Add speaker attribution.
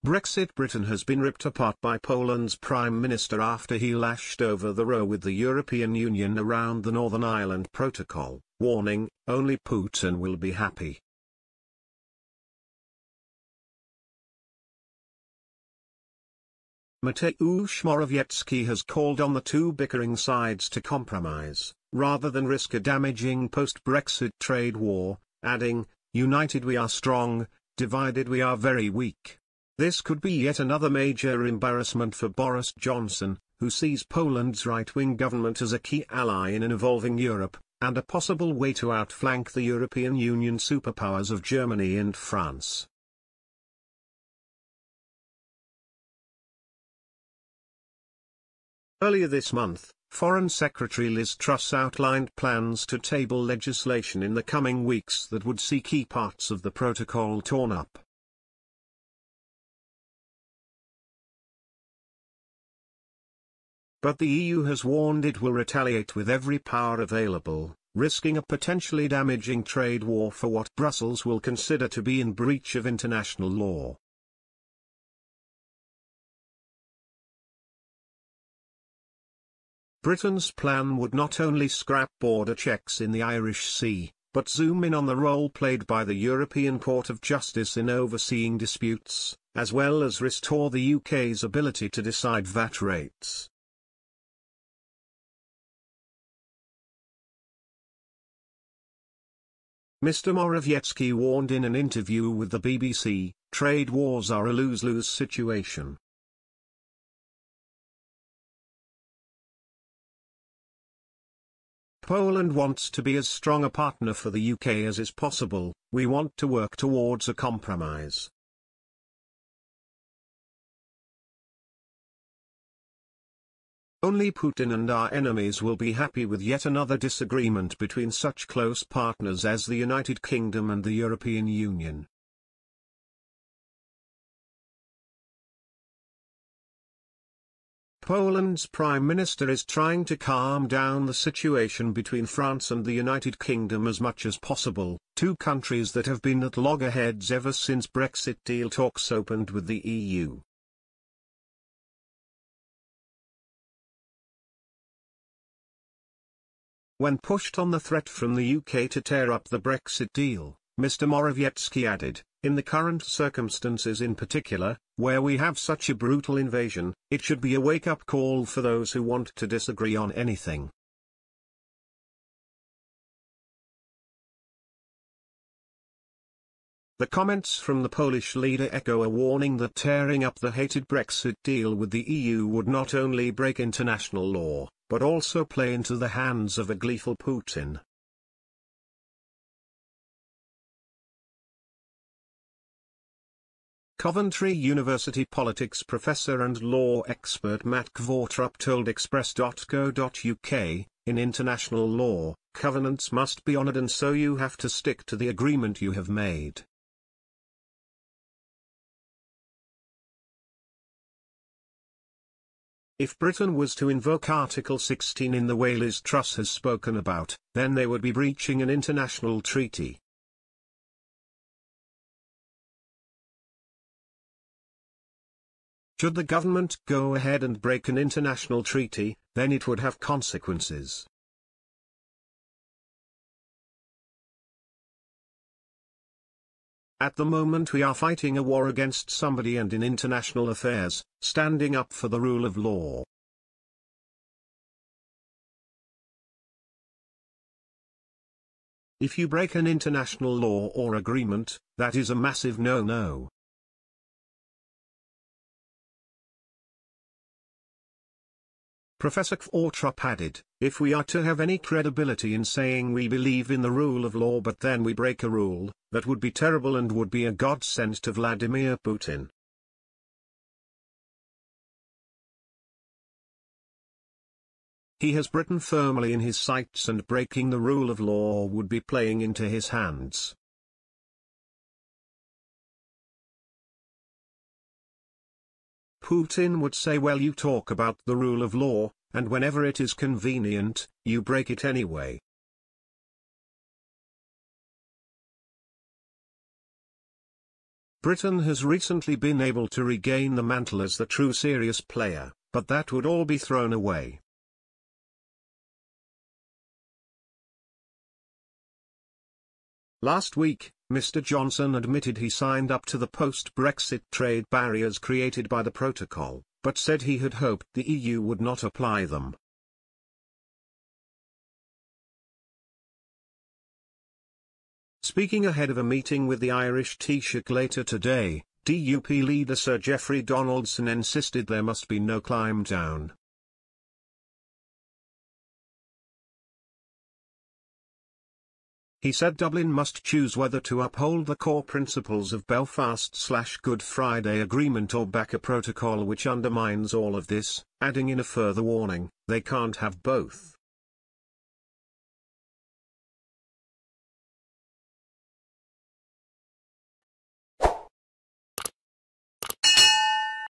Speaker 1: Brexit. Britain has been ripped apart by Poland's Prime Minister after he lashed over the row with the European Union around the Northern Ireland Protocol, warning, only Putin will be happy. Mateusz Morawiecki has called on the two bickering sides to compromise, rather than risk a damaging post-Brexit trade war, adding, "United we are strong, divided we are very weak." This could be yet another major embarrassment for Boris Johnson, who sees Poland's right-wing government as a key ally in an evolving Europe, and a possible way to outflank the European Union superpowers of Germany and France. Earlier this month, Foreign Secretary Liz Truss outlined plans to table legislation in the coming weeks that would see key parts of the protocol torn up. But the EU has warned it will retaliate with every power available, risking a potentially damaging trade war for what Brussels will consider to be in breach of international law. Britain's plan would not only scrap border checks in the Irish Sea, but zoom in on the role played by the European Court of Justice in overseeing disputes, as well as restore the UK's ability to decide VAT rates. Mr. Morawiecki warned in an interview with the BBC, "Trade wars are a lose-lose situation." Poland wants to be as strong a partner for the UK as is possible. We want to work towards a compromise. Only Putin and our enemies will be happy with yet another disagreement between such close partners as the United Kingdom and the European Union. Poland's Prime Minister is trying to calm down the situation between France and the United Kingdom as much as possible, two countries that have been at loggerheads ever since Brexit deal talks opened with the EU. When pushed on the threat from the UK to tear up the Brexit deal, Mr. Morawiecki added, "In the current circumstances in particular, where we have such a brutal invasion, it should be a wake-up call for those who want to disagree on anything." The comments from the Polish leader echo a warning that tearing up the hated Brexit deal with the EU would not only break international law, but also play into the hands of a gleeful Putin. Coventry University politics professor and law expert Matt Kvortrup told Express.co.uk, "In international law, covenants must be honoured, and so you have to stick to the agreement you have made." If Britain was to invoke Article 16 in the way Liz Truss has spoken about, then they would be breaching an international treaty. Should the government go ahead and break an international treaty, then it would have consequences. At the moment we are fighting a war against somebody, and in international affairs, standing up for the rule of law. If you break an international law or agreement, that is a massive no-no. Professor Kvortrup added, "If we are to have any credibility in saying we believe in the rule of law but then we break a rule, that would be terrible and would be a godsend to Vladimir Putin." He has Britain firmly in his sights, and breaking the rule of law would be playing into his hands. Putin would say, "Well, you talk about the rule of law, and whenever it is convenient, you break it anyway." Britain has recently been able to regain the mantle as the true serious player, but that would all be thrown away. Last week, Mr. Johnson admitted he signed up to the post-Brexit trade barriers created by the protocol, but said he had hoped the EU would not apply them. Speaking ahead of a meeting with the Irish Taoiseach later today, DUP leader Sir Geoffrey Donaldson insisted there must be no climb down. He said Dublin must choose whether to uphold the core principles of Belfast/Good Friday Agreement or back a protocol which undermines all of this, adding in a further warning, they can't have both.